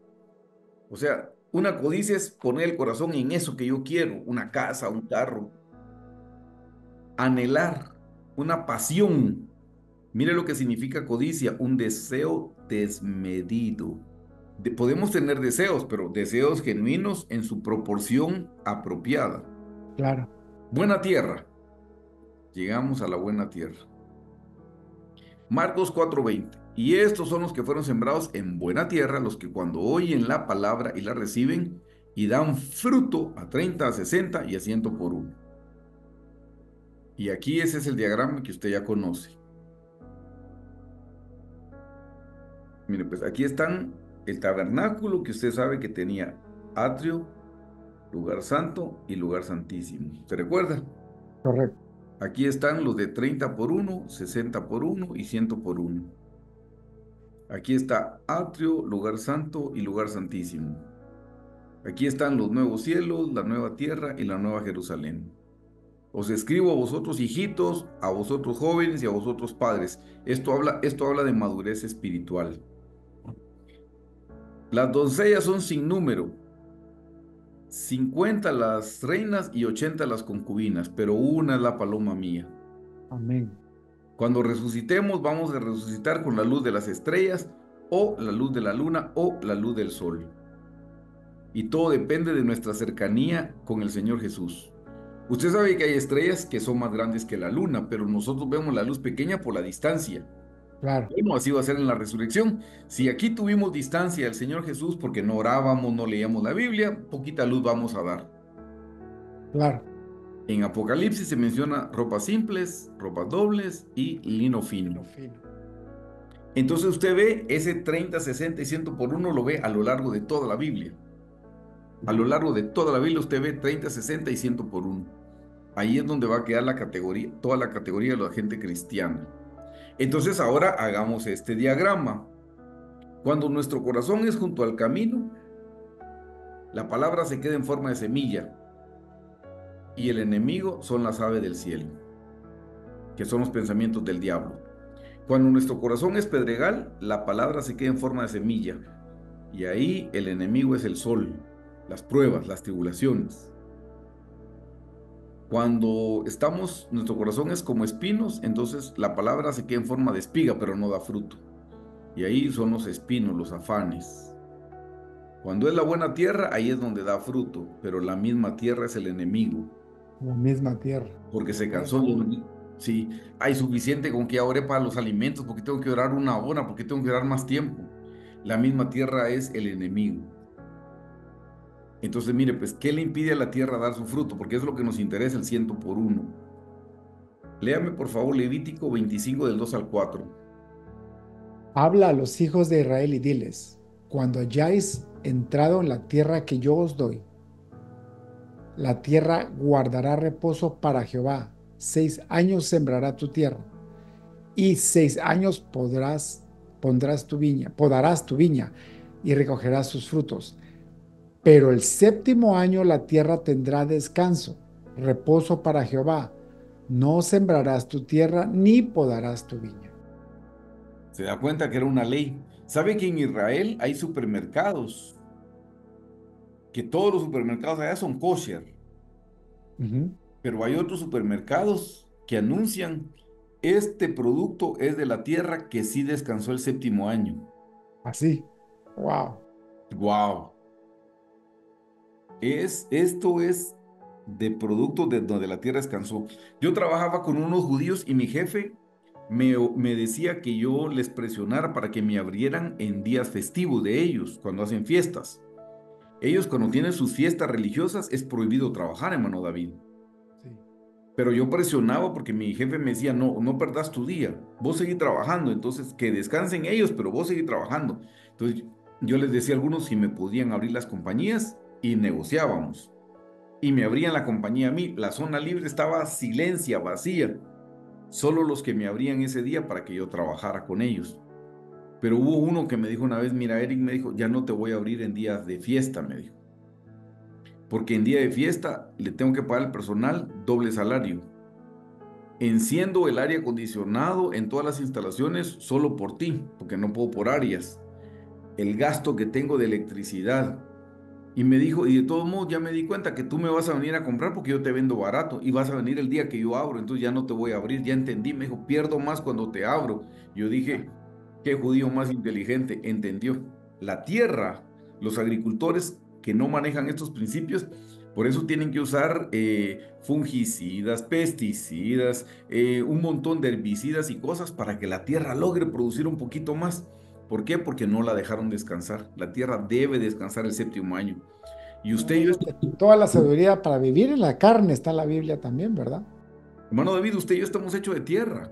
O sea, una codicia es poner el corazón en eso que yo quiero, una casa, un carro. Anhelar, una pasión. Mire lo que significa codicia, un deseo desmedido. Podemos tener deseos, pero deseos genuinos en su proporción apropiada. Claro. Buena tierra. Llegamos a la buena tierra. Marcos 4:20. Y estos son los que fueron sembrados en buena tierra, los que cuando oyen la palabra y la reciben y dan fruto a 30, a 60 y a 100 por uno. Y aquí ese es el diagrama que usted ya conoce. Mire, pues aquí están el tabernáculo que usted sabe que tenía atrio, lugar santo y lugar santísimo. ¿Se recuerda? Correcto. Aquí están los de 30 por 1, 60 por 1 y 100 por 1. Aquí está atrio, lugar santo y lugar santísimo. Aquí están los nuevos cielos, la nueva tierra y la nueva Jerusalén. Os escribo a vosotros hijitos, a vosotros jóvenes y a vosotros padres. Esto habla de madurez espiritual. Las doncellas son sin número, 50 las reinas y 80 las concubinas, pero una es la paloma mía. Amén. Cuando resucitemos, vamos a resucitar con la luz de las estrellas, o la luz de la luna, o la luz del sol. Y todo depende de nuestra cercanía con el Señor Jesús. Usted sabe que hay estrellas que son más grandes que la luna, pero nosotros vemos la luz pequeña por la distancia. Claro. Bueno, así va a ser en la resurrección. Si aquí tuvimos distancia del Señor Jesús porque no orábamos, no leíamos la Biblia, poquita luz vamos a dar. Claro. En Apocalipsis se menciona ropas simples, ropas dobles y lino fino. Entonces usted ve ese 30, 60 y 100 por 1, lo ve a lo largo de toda la Biblia. A lo largo de toda la Biblia usted ve 30, 60 y 100 por 1. Ahí es donde va a quedar la categoría, toda la categoría de la gente cristiana. Entonces ahora hagamos este diagrama. Cuando nuestro corazón es junto al camino, la palabra se queda en forma de semilla y el enemigo son las aves del cielo, que son los pensamientos del diablo. Cuando nuestro corazón es pedregal, la palabra se queda en forma de semilla Y ahí el enemigo es el sol, las pruebas, las tribulaciones. Cuando estamos, nuestro corazón es como espinos, entonces la palabra se queda en forma de espiga, pero no da fruto. Y ahí son los espinos, los afanes. Cuando es la buena tierra, ahí es donde da fruto, pero la misma tierra es el enemigo, La misma tierra. porque se Qué cansó. duro. Sí, hay suficiente con que ya oré para los alimentos, porque tengo que orar una hora, porque tengo que orar más tiempo. La misma tierra es el enemigo. Entonces, mire, pues, ¿qué le impide a la tierra dar su fruto? Porque es lo que nos interesa el 100 por 1. Léame, por favor, Levítico 25 del 2 al 4. Habla a los hijos de Israel y diles, cuando hayáis entrado en la tierra que yo os doy, la tierra guardará reposo para Jehová. 6 años sembrará tu tierra, y 6 años podarás tu viña, y recogerás sus frutos. Pero el séptimo año la tierra tendrá descanso, reposo para Jehová. No sembrarás tu tierra, ni podarás tu viña. Se da cuenta que era una ley. ¿Sabe que en Israel hay supermercados? Que todos los supermercados allá son kosher, Ujú. pero hay otros supermercados que anuncian, este producto es de la tierra que sí descansó el séptimo año. Así. Wow. Wow. Esto es de productos de donde la tierra descansó. Yo trabajaba con unos judíos y mi jefe me decía que yo les presionara para que me abrieran en días festivos de ellos, cuando hacen fiestas. Ellos cuando tienen sus fiestas religiosas es prohibido trabajar, hermano David. Sí. Pero yo presionaba porque mi jefe me decía, no, no perdas tu día, vos seguís trabajando, entonces que descansen ellos, pero vos seguís trabajando. Entonces yo les decía a algunos si me podían abrir las compañías y negociábamos. Y me abrían la compañía a mí. La zona libre estaba silencia, vacía. Solo los que me abrían ese día para que yo trabajara con ellos. Pero hubo uno que me dijo una vez, mira, Eric, me dijo, ya no te voy a abrir en días de fiesta, me dijo. Porque en día de fiesta le tengo que pagar al personal doble salario. Enciendo el aire acondicionado en todas las instalaciones solo por ti, porque no puedo por áreas. El gasto que tengo de electricidad. Y me dijo, y de todos modos ya me di cuenta que tú me vas a venir a comprar porque yo te vendo barato y vas a venir el día que yo abro, entonces ya no te voy a abrir, ya entendí. Me dijo, pierdo más cuando te abro. Yo dije, qué judío más inteligente, entendió. La tierra, los agricultores que no manejan estos principios, por eso tienen que usar fungicidas, pesticidas, un montón de herbicidas y cosas para que la tierra logre producir un poquito más. ¿Por qué? Porque no la dejaron descansar. La tierra debe descansar el séptimo año. Y Me usted y yo, imagino que toda la sabiduría para vivir en la carne está en la Biblia también, ¿verdad? hermano David, usted y yo estamos hechos de tierra.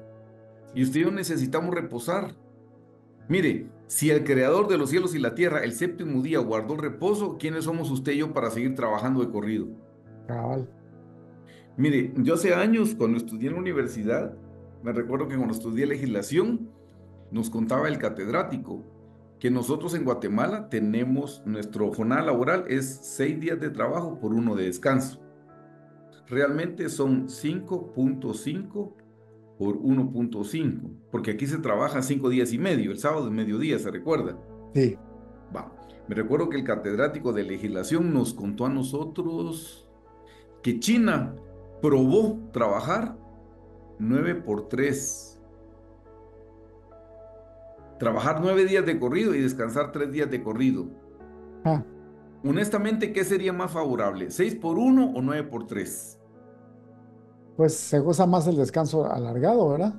Y Sí. usted y yo necesitamos reposar. Mire, si el creador de los cielos y la tierra el séptimo día guardó el reposo, ¿quiénes somos usted y yo para seguir trabajando de corrido? Cabal. Mire, yo hace años, cuando estudié en la universidad, me recuerdo que cuando estudié legislación, nos contaba el catedrático que nosotros en Guatemala tenemos, nuestro jornada laboral es 6 días de trabajo por uno de descanso. Realmente son 5.5 por 1.5, porque aquí se trabaja 5 días y medio, el sábado es mediodía, ¿se recuerda? Sí. Va, me recuerdo que el catedrático de legislación nos contó a nosotros que China probó trabajar 9 por 3, trabajar 9 días de corrido y descansar 3 días de corrido. Ah, Honestamente, ¿qué sería más favorable? ¿6 por 1 o 9 por 3? pues se goza más el descanso alargado, ¿verdad?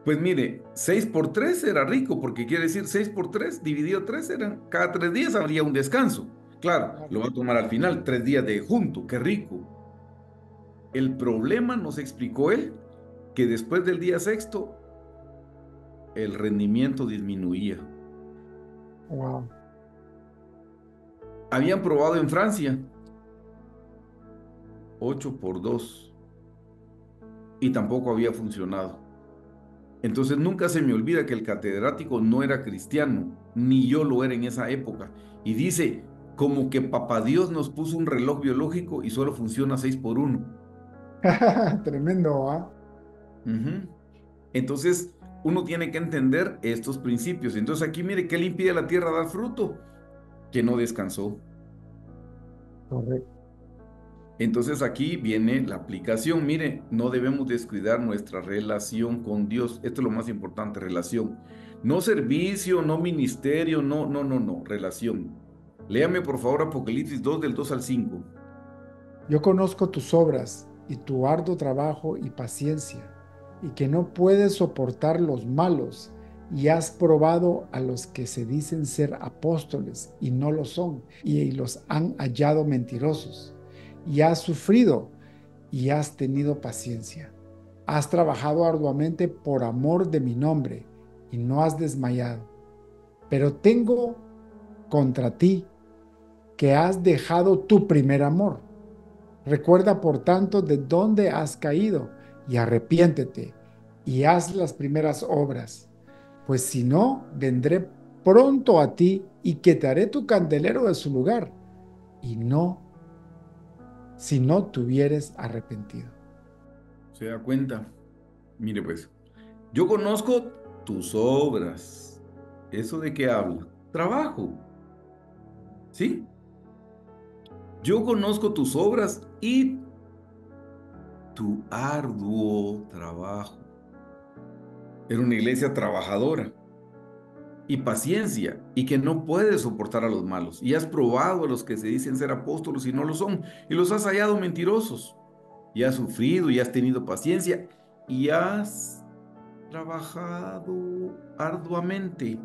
Pues mire, 6 por 3 era rico, porque quiere decir 6 por 3 dividido 3 eran, cada 3 días habría un descanso. Claro, Claro. lo va a tomar al final, 3 días de junto, qué rico. El problema, nos explicó él, que después del día sexto, el rendimiento disminuía. Wow. Habían probado en Francia 8 por 2 y tampoco había funcionado. Entonces nunca se me olvida que el catedrático no era cristiano, ni yo lo era en esa época. Y dice, como que papá Dios nos puso un reloj biológico y solo funciona 6 por 1. Tremendo, ¿ah? Ujú. Entonces uno tiene que entender estos principios. Entonces aquí mire, ¿qué le impide a la tierra dar fruto? que no descansó. Correcto. Entonces aquí viene la aplicación. Mire, no debemos descuidar nuestra relación con Dios. Esto es lo más importante, relación. No servicio, no ministerio, no, relación. Léame por favor Apocalipsis 2 del 2 al 5. Yo conozco tus obras y tu arduo trabajo y paciencia, y que no puedes soportar los malos, y has probado a los que se dicen ser apóstoles y no lo son, y los han hallado mentirosos, y has sufrido y has tenido paciencia. Has trabajado arduamente por amor de mi nombre y no has desmayado. Pero tengo contra ti que has dejado tu primer amor. Recuerda, por tanto, de dónde has caído y arrepiéntete y haz las primeras obras, pues si no, vendré pronto a ti y quitaré tu candelero de su lugar, y no, si no te hubieres arrepentido. ¿Se da cuenta? Mire pues, yo conozco tus obras. ¿Eso de qué habla? Trabajo, ¿sí? Yo conozco tus obras y tu arduo trabajo. Era una iglesia trabajadora y paciencia y que no puede soportar a los malos. Y has probado a los que se dicen ser apóstolos y no lo son, y los has hallado mentirosos. Y has sufrido y has tenido paciencia y has trabajado arduamente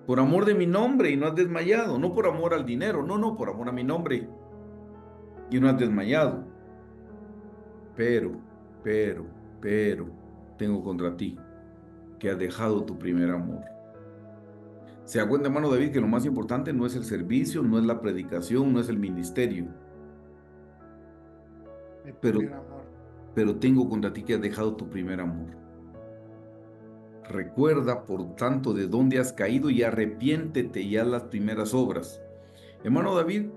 por amor de mi nombre y no has desmayado, no por amor al dinero, no, por amor a mi nombre y no has desmayado. Pero, pero, pero, tengo contra ti que has dejado tu primer amor. Se da cuenta, hermano David, que lo más importante no es el servicio, no es la predicación, no es el ministerio, Mi pero, primer amor. pero tengo contra ti que has dejado tu primer amor. Recuerda, por tanto, de dónde has caído y arrepiéntete y haz las primeras obras. Hermano David,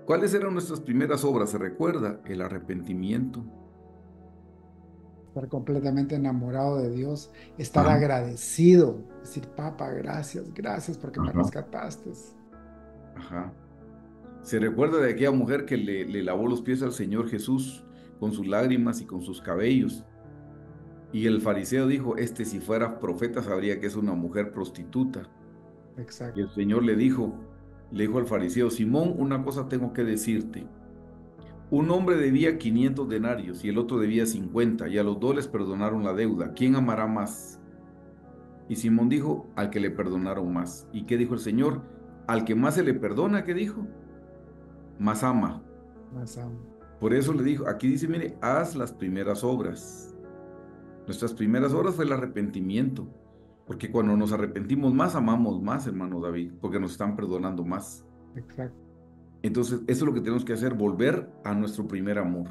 ¿cuáles eran nuestras primeras obras? ¿Se recuerda? El arrepentimiento. Estar completamente enamorado de Dios, estar Ajá, agradecido, decir, Papa, gracias, gracias porque me ajá, rescataste. ajá. ¿Se recuerda de aquella mujer que le lavó los pies al Señor Jesús con sus lágrimas y con sus cabellos? Y el fariseo dijo, este si fuera profeta sabría que es una mujer prostituta. Y el Exacto. Señor le dijo al fariseo, Simón, una cosa tengo que decirte. Un hombre debía 500 denarios y el otro debía 50, y a los dos les perdonaron la deuda. ¿Quién amará más? Y Simón dijo, al que le perdonaron más. ¿Y qué dijo el Señor? Al que más se le perdona, ¿qué dijo? Más ama. Más amo. Por eso le dijo, aquí dice, mire, haz las primeras obras. Nuestras primeras obras fue el arrepentimiento, porque cuando nos arrepentimos más, amamos más, hermano David, porque nos están perdonando más. Exacto. Entonces, eso es lo que tenemos que hacer, volver a nuestro primer amor.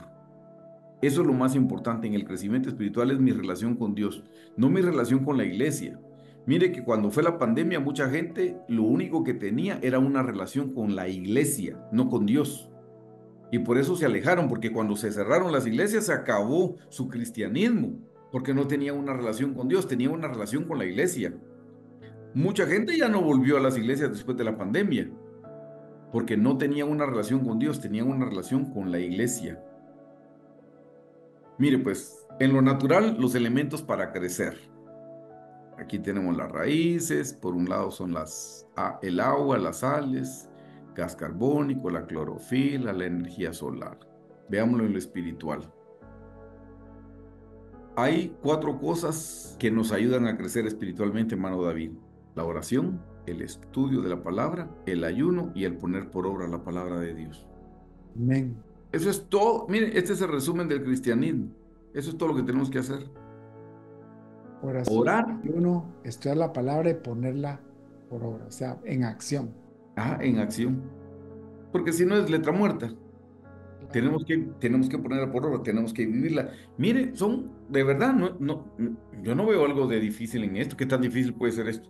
Eso es lo más importante en el crecimiento espiritual, es mi relación con Dios, no mi relación con la iglesia. Mire que cuando fue la pandemia, mucha gente lo único que tenía era una relación con la iglesia, no con Dios. Y por eso se alejaron, porque cuando se cerraron las iglesias se acabó su cristianismo, porque no tenían una relación con Dios, tenían una relación con la iglesia. Mucha gente ya no volvió a las iglesias después de la pandemia, porque no tenían una relación con Dios, tenían una relación con la iglesia. Mire, pues, en lo natural, los elementos para crecer. Aquí tenemos las raíces, por un lado son el agua, las sales, gas carbónico, la clorofila, la energía solar. Veámoslo en lo espiritual. Hay cuatro cosas que nos ayudan a crecer espiritualmente, hermano David. La oración, el estudio de la palabra, el ayuno y el poner por obra la palabra de Dios. Amén. Eso es todo. Mire, este es el resumen del cristianismo. Eso es todo lo que tenemos que hacer. Oración, Orar, ayuno, estudiar la palabra y ponerla por obra, o sea, en acción. en acción. Porque si no es letra muerta. Claro. Tenemos que ponerla por obra, tenemos que vivirla. Mire, de verdad, yo no veo algo de difícil en esto. ¿Qué tan difícil puede ser esto?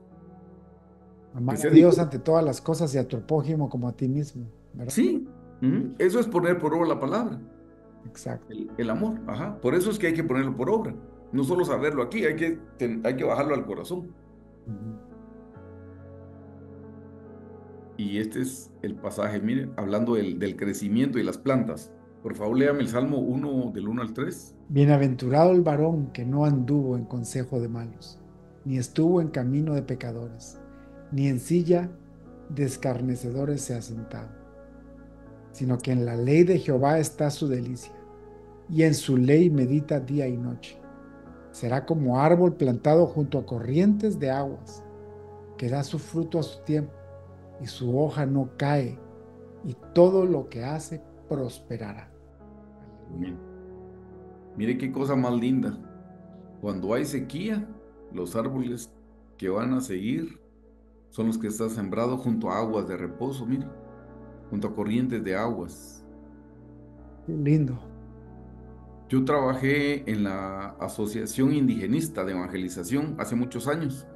Que Amar a sea Dios difícil. ante todas las cosas y a tu prójimo como a ti mismo, ¿verdad? Sí, eso es poner por obra la palabra, Exacto. el amor, ajá. Por eso es que hay que ponerlo por obra. No solo saberlo aquí, hay que bajarlo al corazón. Ujú. Y este es el pasaje, mire, hablando del crecimiento y las plantas. Por favor, léame el Salmo 1 del 1 al 3. Bienaventurado el varón que no anduvo en consejo de malos, ni estuvo en camino de pecadores, ni en silla de escarnecedores se ha sentado, sino que en la ley de Jehová está su delicia, y en su ley medita día y noche. Será como árbol plantado junto a corrientes de aguas, que da su fruto a su tiempo, y su hoja no cae, y todo lo que hace prosperará. Aleluya. Amén. Mire qué cosa más linda. Cuando hay sequía, los árboles que van a seguir son los que están sembrados junto a aguas de reposo, mire, junto a corrientes de aguas. Qué lindo. Yo trabajé en la Asociación Indigenista de Evangelización hace muchos años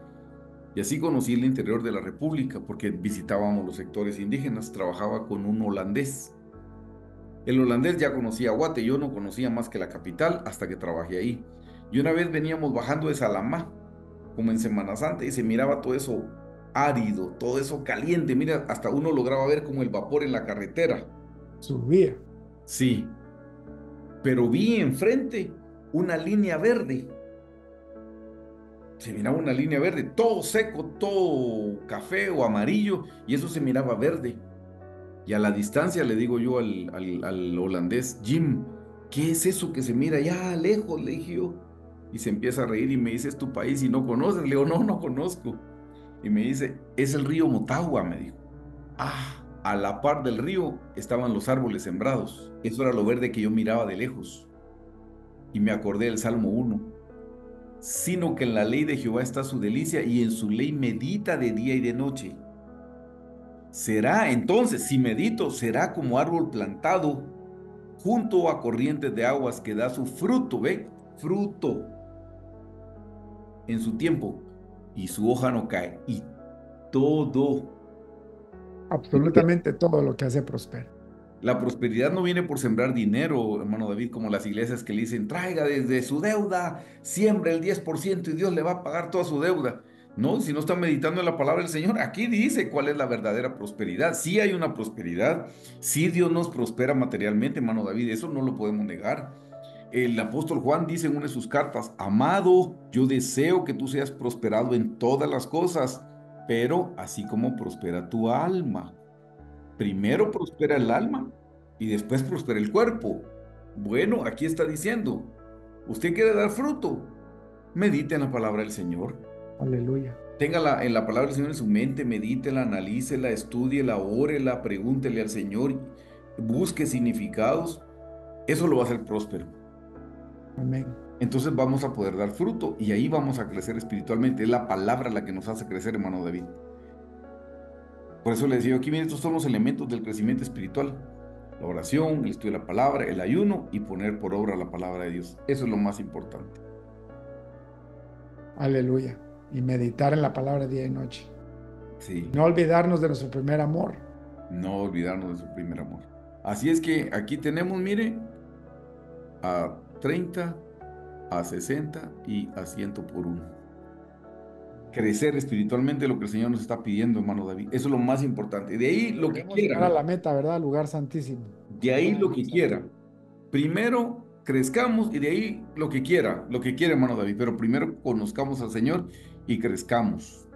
y así conocí el interior de la República porque visitábamos los sectores indígenas. Trabajaba con un holandés. El holandés ya conocía Guate, yo no conocía más que la capital hasta que trabajé ahí. Y una vez veníamos bajando de Salamá, como en Semana Santa, y se miraba todo eso árido, todo eso caliente. Mira, hasta uno lograba ver como el vapor en la carretera. Subía. Sí, pero vi enfrente una línea verde. Se miraba una línea verde, todo seco, todo café o amarillo, y eso se miraba verde. Y a la distancia le digo yo al holandés, Jim, ¿qué es eso que se mira allá lejos? Le dije yo. Y se empieza a reír y me dice, ¿es tu país y no conoces? Le digo, no, no conozco. Y me dice, es el río Motagua, me dijo. Ah, a la par del río estaban los árboles sembrados. Eso era lo verde que yo miraba de lejos. Y me acordé del Salmo 1. Sino que en la ley de Jehová está su delicia y en su ley medita de día y de noche. Será entonces, si medito, será como árbol plantado junto a corrientes de aguas que da su fruto, ¿ve? Fruto en su tiempo y su hoja no cae. Y todo. Absolutamente todo lo que hace prospera. La prosperidad no viene por sembrar dinero, hermano David, como las iglesias que le dicen, traiga desde su deuda, siembra el 10% y Dios le va a pagar toda su deuda. No, si no está meditando en la palabra del Señor, aquí dice cuál es la verdadera prosperidad. Sí hay una prosperidad, sí Dios nos prospera materialmente, hermano David, eso no lo podemos negar. El apóstol Juan dice en una de sus cartas, amado, yo deseo que tú seas prosperado en todas las cosas, pero así como prospera tu alma. Primero prospera el alma y después prospera el cuerpo. Bueno, aquí está diciendo, usted quiere dar fruto, medite en la palabra del Señor. Aleluya. Téngala en la palabra del Señor en su mente, medítela, analícela, estúdiela, órela, pregúntele al Señor, busque significados. Eso lo va a hacer próspero. Amén. Entonces vamos a poder dar fruto y ahí vamos a crecer espiritualmente. Es la palabra la que nos hace crecer, hermano David. Por eso le decía, aquí miren, estos son los elementos del crecimiento espiritual. La oración, el estudio de la palabra, el ayuno y poner por obra la palabra de Dios. Eso es lo más importante. Aleluya. Y meditar en la palabra día y noche. Sí, No olvidarnos de nuestro primer amor. no olvidarnos de su primer amor. Así es que aquí tenemos, mire, a 30, a 60 y a 100 por uno. Crecer espiritualmente lo que el Señor nos está pidiendo, hermano David. Eso es lo más importante. De ahí lo que Queremos llegar a quieran. la meta, ¿verdad? Al lugar santísimo. De ahí Todo lo que más alto. quiera. Primero crezcamos y de ahí lo que quiera, hermano David, pero primero conozcamos al Señor y crezcamos.